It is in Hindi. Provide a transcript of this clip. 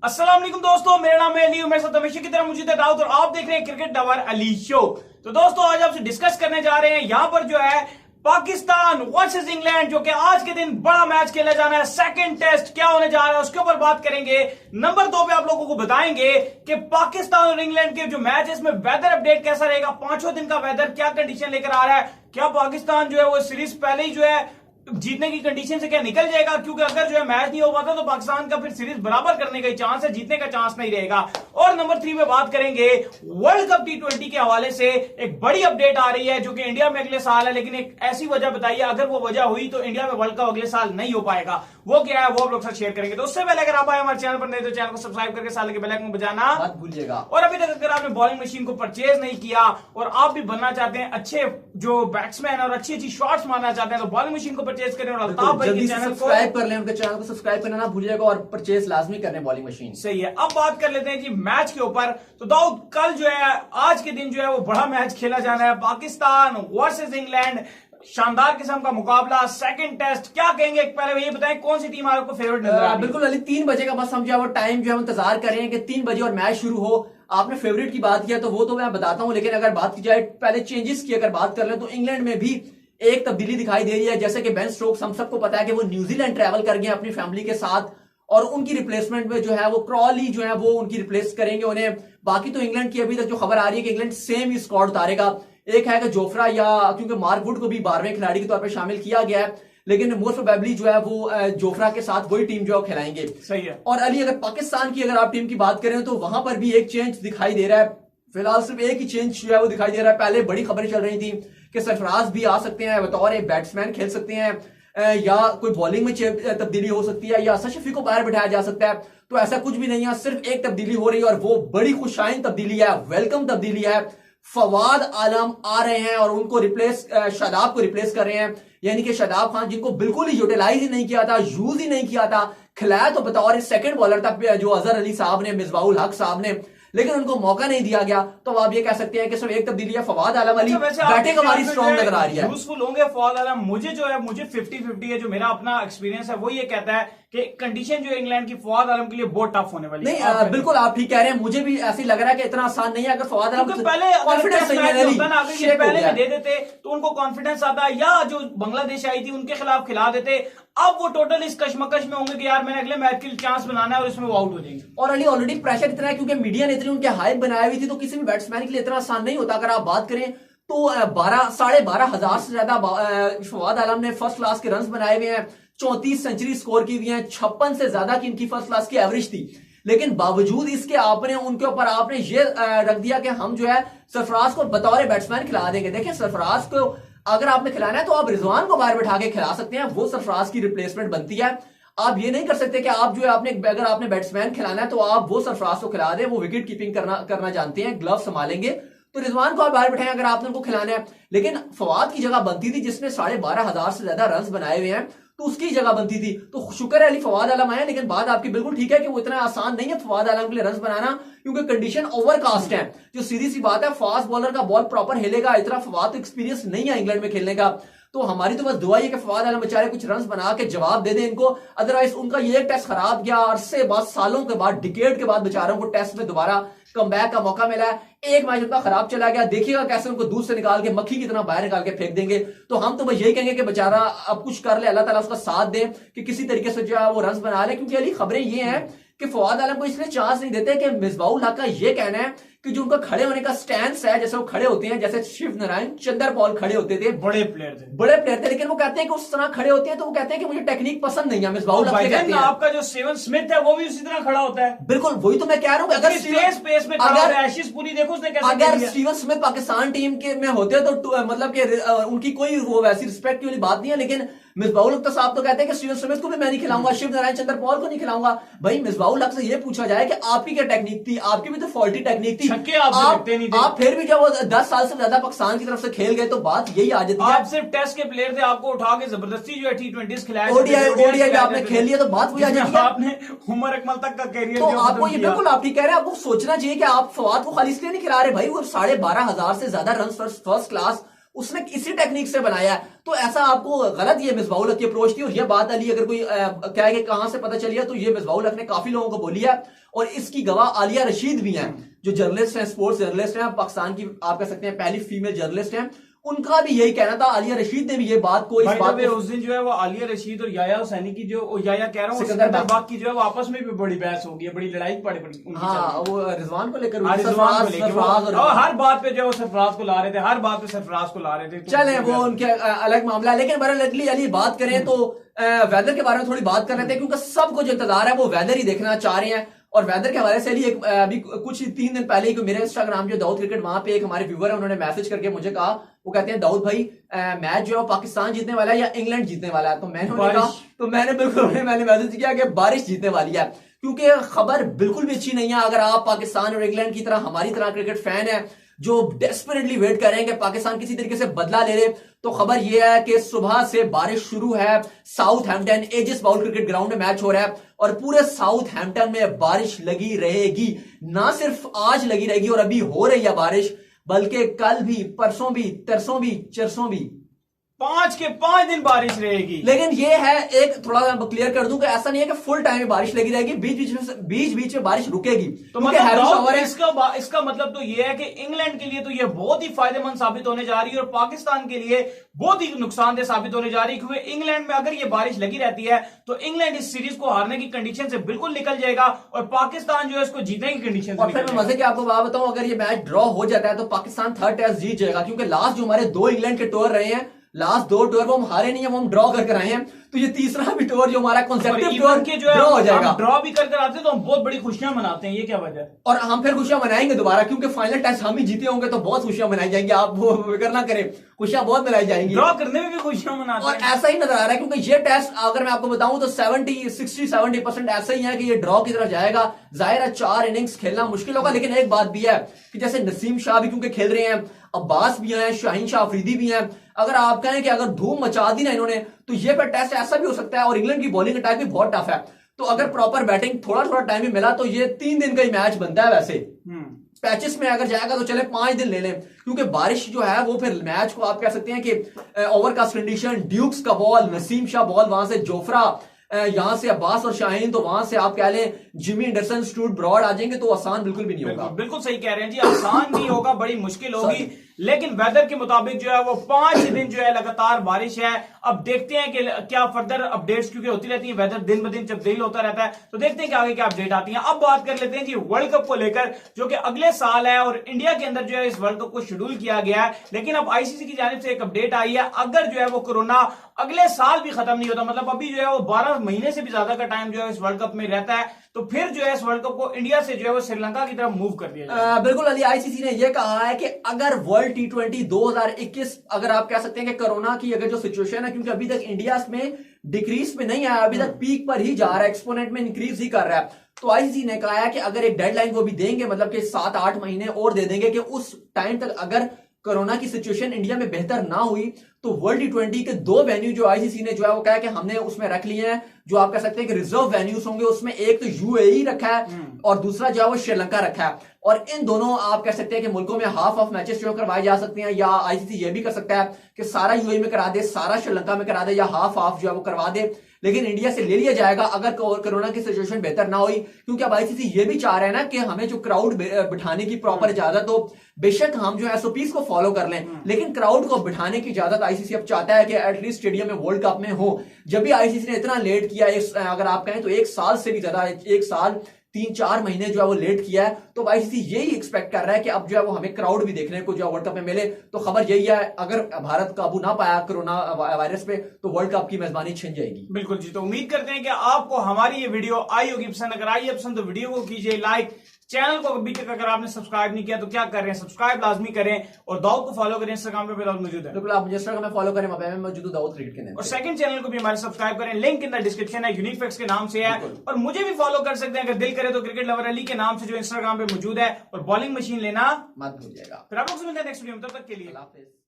अस्सलाम वालेकुम दोस्तों, मेरा नाम है अली। मेरे साथ हमेशा की तरह मुझे दाऊद और आप देख रहे हैं क्रिकेट लवर अली शो। तो दोस्तों आज आपसे डिस्कस करने जा रहे हैं यहां पर जो है पाकिस्तान वर्सेस इंग्लैंड, जो कि आज के दिन बड़ा मैच खेला जाना है। सेकंड टेस्ट क्या होने जा रहा है उसके ऊपर बात करेंगे। नंबर 2 पे आप लोगों को बताएंगे कि पाकिस्तान और इंग्लैंड के जो मैच है इसमें वेदर अपडेट कैसा रहेगा, 5 दिन का वेदर क्या कंडीशन लेकर आ रहा है, क्या पाकिस्तान जो है वो सीरीज पहले ही जो है जीतने की कंडीशन से क्या निकल जाएगा, क्योंकि अगर जो है मैच नहीं हो पाता तो पाकिस्तान का फिर सीरीज बराबर करने का चांस है, जीतने का चांस नहीं रहेगा। और नंबर 3 में बात करेंगे वर्ल्ड कप T20 के हवाले से एक बड़ी अपडेट आ रही है जो कि इंडिया में अगले साल है, लेकिन एक ऐसी वजह बताइए अगर वो वजह हुई तो इंडिया में वर्ल्ड कप अगले साल नहीं हो पाएगा। वो क्या है वो आप लोग साथ शेयर करेंगे। तो उससे पहले अगर आप आए हमारे चैनल पर नहीं तो चैनल को सब्सक्राइब करके साल के बेल आइकन बजाना मत भूलिएगा। और अभी तक अगर आपने बॉलिंग मशीन को परचेज नहीं किया और आप भी बनना चाहते हैं अच्छे जो बैट्समैन और अच्छी अच्छी शॉट्स मारना चाहते हैं तो बॉलिंग मशीन को परचेज करें और जल्दी से सब्सक्राइब कर लें, उनके चैनल को सब्सक्राइब करना ना भूलिएगा और परचेज लाजमी करें बॉलिंग मशीन। सही है। अब बात कर लेते हैं जी मैच के ऊपर। तो दाऊद कल जो है आज के दिन जो है वो बड़ा मैच खेला जाना है, पाकिस्तान वर्सेस इंग्लैंड, शानदार किस्म का मुकाबला, सेकंड टेस्ट। क्या कहेंगे पहले ये बताएं कौन सी टीम आपको फेवरेट नजर आ रही है? बिल्कुल अली 3 बजे का बस हम जो है वो टाइम जो है इंतजार कर रहे हैं कि 3 बजे और मैच शुरू हो। आपने फेवरेट की बात किया तो वो तो मैं बताता हूं, लेकिन अगर बात की जाए पहले चेंजेस की अगर बात कर ले तो इंग्लैंड में भी एक तब्दीली दिखाई दे रही है। जैसे कि बेन स्टोक्स हम सबको पता है कि वो न्यूजीलैंड ट्रैवल कर गए अपनी फैमिली के साथ और उनकी रिप्लेसमेंट में जो है वो क्रॉली जो है वो उनकी रिप्लेस करेंगे उन्हें। बाकी तो इंग्लैंड की अभी तक जो खबर आ रही है कि इंग्लैंड सेम ही स्क्वाड उतारेगा। एक है कि जोफ्रा या क्योंकि मार्क वुड को भी 12वें खिलाड़ी के तौर पर शामिल किया गया है, लेकिन मोस्ट प्रोबेबली जो है वो जोफ्रा के साथ वही टीम जो है खिलाएंगे। सही है। और अली अगर पाकिस्तान की अगर आप टीम की बात करें तो वहां पर भी एक चेंज दिखाई दे रहा है। फिलहाल सिर्फ एक ही चेंज जो है वो दिखाई दे रहा है। पहले बड़ी खबरें चल रही थी कि सरफराज भी आ सकते हैं, बतौर एक बैट्समैन खेल सकते हैं या कोई बॉलिंग में तब्दीली हो सकती है या सशफी को बाहर बिठाया जा सकता है। तो ऐसा कुछ भी नहीं है, सिर्फ एक तब्दीली हो रही है और वो बड़ी खुशाइन तब्दीली है, वेलकम तब्दीली है। फवाद आलम आ रहे हैं और उनको रिप्लेस शादाब को रिप्लेस कर रहे हैं। यानी कि शादाब खान जिनको बिल्कुल ही यूटिलाइज ही नहीं किया था, यूज ही नहीं किया था, खिलाया तो बतौर सेकंड बॉलर था जो अजहर अली साहब ने, मिसबाउल हक साहब ने, लेकिन उनको मौका नहीं दिया गया। तो आप ये कह सकते हैं कि सिर्फ एक तब्दीली है। फवाद आलम अली बैटिंग हमारी स्ट्रॉन्ग नजर आ रही है, यूजफुल होंगे फवाद आलम। मुझे जो है मुझे 50-50 है, जो मेरा अपना एक्सपीरियंस है वो ये कहता है कि कंडीशन जो इंग्लैंड की फवाद आलम के लिए बहुत टफ होने वाली है। नहीं बिल्कुल आप ठीक कह रहे हैं, मुझे भी ऐसे लग रहा है कि इतना आसान नहीं है। अगर फवाद आलम पहले कॉन्फिडेंस पहले में दे देते तो उनको कॉन्फिडेंस आता, या जो बांग्लादेश आई थी उनके खिलाफ खिला देते। अब वो टोटल इस कशमकश में होंगे कि यार मैंने अगले मैच के लिए चांस बनाना है और इसमें वो आउट हो जाएंगे। और अली ऑलरेडी प्रेशर इतना है क्योंकि मीडिया ने इतनी उनके हाइप बनाई हुई थी, तो किसी भी बैट्समैन के लिए इतना आसान नहीं होता। अगर आप बात करें तो 12,500 से ज्यादा फवाद आलम ने फर्स्ट क्लास के रन बनाए हुए हैं, 34 सेंचुरी स्कोर की हुई है, 56 से ज्यादा की इनकी फर्स्ट क्लास की एवरेज थी। लेकिन बावजूद इसके आपने उनके ऊपर आपने ये रख दिया कि हम जो है सरफराज को बतौर बैट्समैन खिला देंगे। देखिए सरफराज को अगर आपने खिलाना है तो आप रिजवान को बाहर बैठा के खिला सकते हैं, वो सरफराज की रिप्लेसमेंट बनती है। आप ये नहीं कर सकते कि आप जो है अगर आपने बैट्समैन खिलाना है तो आप वो सरफराज को खिला दें, वो विकेट कीपिंग करना जानते हैं, ग्लव संभालेंगे, तो रिजवान को आप बाहर बैठाएं अगर आपने उनको खिलाना है। लेकिन फवाद की जगह बनती थी जिसने 12,500 से ज्यादा रन बनाए हुए हैं, तो उसकी जगह बनती थी। तो शुक्र है अली फवाद आलम आए, लेकिन बात आपकी बिल्कुल ठीक है कि वो इतना आसान नहीं है फवाद आलम के लिए रन बनाना, क्योंकि कंडीशन ओवरकास्ट है। जो सीधी सी बात है, फास्ट बॉलर का बॉल प्रॉपर हिलेगा, इतना फवाद एक्सपीरियंस नहीं है इंग्लैंड में खेलने का। तो हमारी तो बस दुआ है कि फवाद आलम बेचारे कुछ रन बना के जवाब दे दें इनको। अदरवाइज उनका ये टेस्ट खराब गया, अरसे बाद, सालों के बाद, डिकेड के बाद बेचारों को टेस्ट में दोबारा कमबैक का मौका मिला है। एक मैच उनका खराब चला गया, देखिएगा कैसे उनको दूध से निकाल के मक्खी की तरह बाहर निकाल के फेंक देंगे। तो हम तो बस यही कहेंगे कि बेचारा अब कुछ कर ले, अल्लाह ताला उसका साथ दे कि किसी तरीके से जो है वो रन बना ले। क्योंकि अली खबरें ये हैं कि फवाद आलम को इसलिए चांस नहीं देते कि मिसबाउल हक का ये कहना है कि जो उनका खड़े होने का स्टैंस है, जैसे वो खड़े होते हैं, जैसे शिव नारायण, चंदर पॉल खड़े होते थे, बड़े प्लेयर थे, लेकिन वो कहते हैं कि उस तरह खड़े होते हैं तो वो कहते हैं कि मुझे टेक्निक पसंद नहीं है। मिसबाउल हक कहते हैं आपका जो स्टीवन स्मिथ है वो भी उसी तरह खड़ा होता है। बिल्कुल वही तो मैं कह रहा हूं। अगर स्पेस में अगर एशिज पूरी देखो उसने कैसे, अगर स्टीवन स्मिथ पाकिस्तान टीम के में होते तो मतलब कि उनकी कोई वो वैसी रिस्पेक्ट वाली बात नहीं है। लेकिन मिसबाउल हक साहब तो कहते हैं कि स्टीवन स्मिथ को भी मैं नहीं खिलाऊंगा, शिव नारायण चंद्र पॉल को नहीं खिलाऊंगा। भाई मिसबाउल हक से ये पूछा जाए कि आपकी क्या टेक्निक थी? आपकी भी तो फॉल्टी टेक्निक थी। आप फिर भी जब वो 10 साल से ज्यादा पाकिस्तान की तरफ से खेल गए तो बात यही आ जाती है। आप सिर्फ टेस्ट के प्लेयर थे, आपको उठा के जबरदस्ती जो है T20 खिलाया, ओडीआई में आपने खेल लिया तो बात वही आ जाती है। आपने उमर अकमल तक का कैरियर, तो आपको ये बिल्कुल आप ठीक कह रहे हैं। आपको सोचना चाहिए कि आप फवाद को खाली इसलिए नहीं खिला रहे भाई, वो 12,500 से ज्यादा रन फर्स्ट क्लास उसने इसी टेक्निक से बनाया है। तो ऐसा आपको गलत ये मिसबाहुल हक की अप्रोच थी। और ये बात अली अगर कोई क्या है कि कहां से पता चली है, तो ये मिसबाहुल हक ने काफी लोगों को बोली है। और इसकी गवाह आलिया रशीद भी हैं, जो जर्नलिस्ट हैं, स्पोर्ट्स जर्नलिस्ट हैं, पाकिस्तान की आप कह सकते हैं पहली फीमेल जर्नलिस्ट हैं। उनका भी यही कहना था। आलिया रशीद ने भी ये बात को, इस बात को, उस दिन जो है वो आलिया रशीद और याया हुसैनी की जो याया कह रहा हूँ सिकंदर बाग की जो है वो आपस में भी बड़ी बहस हो गई है, बड़ी लड़ाई पड़ी। हाँ, वो रिजवान को लेकर, और हर बात पे जो है वो सरफराज को ला रहे थे, हर बात पे सरफराज को ला रहे थे। चले वो उनके अलग मामला है। लेकिन बरअली अली बात करें तो वेदर के बारे में थोड़ी बात कर लेते हैं, क्योंकि सबको जो इंतजार है वो वेदर ही देखना चाह रहे हैं। और वेदर के हवाले से अली अभी कुछ 3 दिन पहले ही मेरे इंस्टाग्राम जो दाऊद क्रिकेट, वहां पे एक हमारे व्यूअर है, उन्होंने मैसेज करके मुझे कहा, वो कहते हैं दाऊद भाई मैच जो है पाकिस्तान जीतने वाला है या इंग्लैंड जीतने वाला है। तो मैंने बिल्कुल मैंने मैसेज किया कि बारिश जीतने वाली है, क्योंकि खबर बिल्कुल भी अच्छी नहीं है। अगर आप पाकिस्तान और इंग्लैंड की तरह हमारी तरह क्रिकेट फैन है जो डेस्परेटली वेट कर रहे हैं कि पाकिस्तान किसी तरीके से बदला ले ले, तो खबर यह है कि सुबह से बारिश शुरू है। Southampton Ageas Bowl cricket ground में मैच हो रहा है और पूरे साउथ हैम्पटन में बारिश लगी रहेगी। ना सिर्फ आज लगी रहेगी और अभी हो रही है बारिश, बल्कि कल भी, परसों भी, तरसों भी, चरसों भी, 5 के 5 दिन बारिश रहेगी। लेकिन ये है, एक थोड़ा क्लियर कर दूं कि ऐसा नहीं है कि फुल टाइम में बारिश लगी रहेगी, बीच बीच में बारिश रुकेगी। तो मतलब इसका मतलब तो ये है कि इंग्लैंड के लिए तो ये बहुत ही फायदेमंद साबित होने जा रही है और पाकिस्तान के लिए बहुत ही नुकसानदेह साबित होने जा रही है, क्योंकि इंग्लैंड में अगर ये बारिश लगी रहती है तो इंग्लैंड इस सीरीज को हारने की कंडीशन से बिल्कुल निकल जाएगा और पाकिस्तान जो है इसको जीतने की कंडीशन से। और फिर मैं मजे की आपको बात बताऊं, अगर ये मैच ड्रॉ हो जाता है तो पाकिस्तान 3rd टेस्ट जीत जाएगा, क्योंकि लास्ट जो हमारे 2 इंग्लैंड के टूर रहे हैं, लास्ट 2 टूर वो हम हारे नहीं है, वो हम ड्रॉ करके आए हैं। तो ये तीसरा भी टूर जो हमारा कॉन्सेप्टिव टूर ड्रॉ हो जाएगा। ड्रॉ भी करके आते हैं तो हम बहुत बड़ी खुशियां मनाते हैं, ये क्या वजह है? और हम फिर खुशियां मनाएंगे दोबारा, क्योंकि फाइनल टेस्ट हम ही जीते होंगे तो बहुत खुशियां मनाई जाएंगी। आप वो फिक्र ना करें, खुशियां बहुत मनाई जाएंगी। ड्रॉ करने में भी खुशियां मनाते हैं। और ऐसा ही नजर आ रहा है, क्योंकि ये टेस्ट अगर मैं आपको बताऊं तो 60-70% ऐसा ही है कि ये ड्रॉ की तरफ जाएगा। जाहिर है 4 इनिंग्स खेलना मुश्किल होगा, लेकिन एक बात भी है कि जैसे नसीम शाह भी क्योंकि खेल रहे हैं, अब्बास भी हैं, शाहीन शाह अफरीदी भी हैं, अगर आप कहें कि अगर धूम मचा दी ना इन्होंने, तो ये फिर टेस्ट ऐसा भी हो सकता है। और इंग्लैंड की बॉलिंग अटैक भी बहुत टफ है, तो अगर प्रॉपर बैटिंग थोड़ा टाइम भी मिला तो ये 3 दिन का ही मैच बनता है। वैसे पैचेस में अगर जाएगा तो चले 5 दिन ले लें, क्योंकि बारिश जो है वो फिर मैच को आप कह सकते हैं कि ओवरकास्ट कंडीशन, ड्यूक्स का बॉल, नसीम शाह बॉल, वहां से जोफ्रा, यहां से अब्बास और शाहीन, तो वहां से आप कह लें जिमी एंडरसन, स्टूट ब्रॉड आ जाएंगे, तो आसान बिल्कुल भी नहीं होगा। बिल्कुल सही कह रहे हैं जी, आसान नहीं होगा, बड़ी मुश्किल होगी। लेकिन वेदर के मुताबिक जो है वो 5 दिन जो है लगातार बारिश है। अब देखते हैं कि क्या फर्दर अपडेट्स, क्योंकि होती रहती है, वेदर दिन ब दिन तब्दील होता रहता है, तो देखते हैं कि आगे क्या अपडेट आती है। अब बात कर लेते हैं जी वर्ल्ड कप को लेकर, जो कि अगले साल है और इंडिया के अंदर जो है इस वर्ल्ड कप को शेड्यूल किया गया है। लेकिन अब आईसीसी की जानिब से एक अपडेट आई है, अगर जो है वो कोरोना अगले साल भी खत्म नहीं होता, मतलब अभी जो है वो 12 महीने से भी ज्यादा का टाइम जो है इस वर्ल्ड कप में रहता है, तो फिर जो है इस वर्ल्ड कप को इंडिया से जो है वो श्रीलंका की तरफ मूव कर दिया जाए। बिल्कुल अली, आईसीसी ने यह कहा है कि अगर वर्ल्ड T20 2021, अगर आप कह सकते हैं कि कोरोना की अगर जो सिचुएशन है, क्योंकि अभी तक इंडिया में डिक्रीज में नहीं आया, अभी तक पीक पर ही जा रहा है, एक्सपोनेंट में इंक्रीज ही कर रहा है, तो आईसीसी ने कहा है कि अगर एक डेडलाइन वो भी देंगे, मतलब कि 7-8 महीने और दे देंगे, कि उस टाइम तक अगर कोरोना की सिचुएशन इंडिया में बेहतर ना हुई तो वर्ल्ड T20 के 2 वेन्यू जो आईसीसी ने जो है वो कहा है कि हमने उसमें रख लिए हैं, जो आप कह सकते हैं कि रिजर्व वेन्यूज होंगे। उसमें एक तो यूएई रखा है और दूसरा जो है वो श्रीलंका रखा है, और इन दोनों आप कह सकते हैं कि मुल्कों में हाफ ऑफ मैचेस जो करवाए जा सकते हैं, या आईसीसी ये भी कर सकता है कि सारा यूएई में करा दे, सारा श्रीलंका में करा दे, या हाफ जो है वो करवा दे, लेकिन इंडिया से ले लिया जाएगा अगर कोरोना की सिचुएशन बेहतर ना हुई। क्योंकि अब आईसीसी ये भी चाह रहे हैं ना कि हमें जो क्राउड बिठाने की प्रॉपर इजाजत हो, बेशक हम जो एसओपीज को फॉलो कर लें, लेकिन क्राउड को बिठाने की इजाजत आईसीसी अब चाहता है कि एटलीस्ट स्टेडियम में वर्ल्ड कप में हो। जब भी आईसीसी ने इतना लेट किया, अगर आप कहें तो 1 साल से भी ज्यादा, 1 साल 3-4 महीने जो है वो लेट किया है, तो आईसीसी यही एक्सपेक्ट कर रहा है कि अब जो है वो हमें क्राउड भी देखने को जो वर्ल्ड कप में मिले। तो खबर यही है, अगर भारत काबू ना पाया कोरोना वायरस पे तो वर्ल्ड कप की मेजबानी छिन जाएगी। बिल्कुल जी, तो उम्मीद करते हैं कि आपको हमारी ये वीडियो आई होगी पसंद। अगर आई है पसंद तो वीडियो को कीजिए लाइक, चैनल को अभी तक अगर आपने सब्सक्राइब नहीं किया तो क्या कर रहे हैं, सब्सक्राइब लाजमी करें, और दाऊद को फॉलो करें, इंस्टाग्राम पे दाऊद मौजूद है। बिल्कुल, आप मुझे इंस्टाग्राम में फॉलो करें, मैं मौजूद हूं दाऊद क्रिकेट के नाम। और सेकंड चैनल को भी हमारे सब्सक्राइब करें, लिंक इन द डिस्क्रिप्शन है, यूनिक फैक्ट्स के नाम से है। और मुझे भी फॉलो कर सकते हैं अगर दिल करे तो, क्रिकेट लवर अली के नाम से, जो इंस्टाग्राम पे मौजूद है। और बॉलिंग मशीन लेना मत भूलिएगा। फिर आप लोग से मिलते हैं नेक्स्ट वीडियो में, तब तक के लिए अल्लाह हाफिज़।